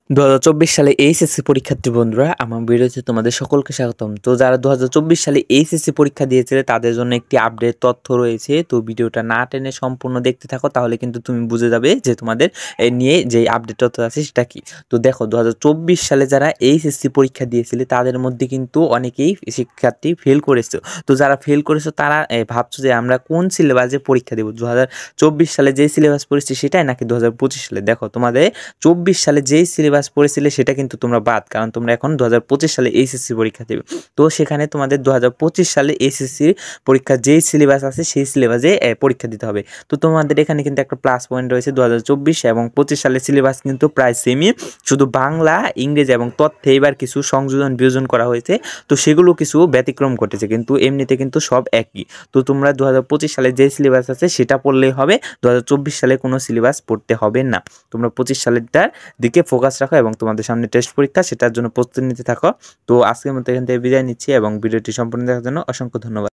2024 সালে এইচএসসি পরীক্ষার্থী বন্ধুরা, আমার ভিডিওতে তোমাদের সকলকে স্বাগতম। তো যারা 2024 সালে এইচএসসি পরীক্ষা দিয়েছিলে তাদের জন্য একটি আপডেট তথ্য রয়েছে। তো ভিডিওটা না টেনে সম্পূর্ণ দেখতে থাকো, তাহলে কিন্তু তুমি বুঝে যাবে যে তোমাদের নিয়ে যে আপডেট তথ্য আছে সেটা কি। তো দেখো, 2024 সালে যারা এইচএসসি পরীক্ষা দিয়েছিলে তাদের মধ্যে কিন্তু অনেকেই শিক্ষার্থী ফেল করেছে। তো যারা ফেল করেছো তারা ভাবছো যে আমরা কোন সিলেবাসে পরীক্ষা দেবো, 2024 সালে যে সিলেবাস পড়েছি সেটাই নাকি 2025 সালে। দেখো, তোমাদের 24 সালে যেই সিলেবাস পড়েছিলে সেটা কিন্তু তোমরা বাদ, কারণ তোমরা এখন 2025 সালে এইচএসসি পরীক্ষা দেবে। তো সেখানে তোমাদের 2025 সালে এইচএসসি পরীক্ষার যেই সিলেবাস আছে সেই সিলেবাসে পরীক্ষা দিতে হবে। তো তোমাদের এখানে কিন্তু একটা প্লাস পয়েন্ট রয়েছে, 2024 এবং 25 সালের সিলেবাস কিন্তু প্রায় সেমই, শুধু বাংলা, ইংরেজি এবং তথ্যে এবার কিছু সংযোজন বিয়োজন করা হয়েছে। তো সেগুলো কিছু ব্যতিক্রম ঘটেছে, কিন্তু এমনিতে কিন্তু সব একই। তো তোমরা 2025 সালে যে সিলেবাস আছে সেটা পড়লেই হবে, 2024 সালে কোনো সিলেবাস পড়তে হবে না। তোমরা 25 সালেরটার দিকে ফোকাস রাখো এবং তোমাদের সামনে টেস্ট পরীক্ষা, সেটার জন্য প্রস্তুতি নিতে থাকো। তো আজকের মতো এখান থেকে বিদায় নিচ্ছি এবং ভিডিওটি সম্পূর্ণ দেখার জন্য অসংখ্য ধন্যবাদ।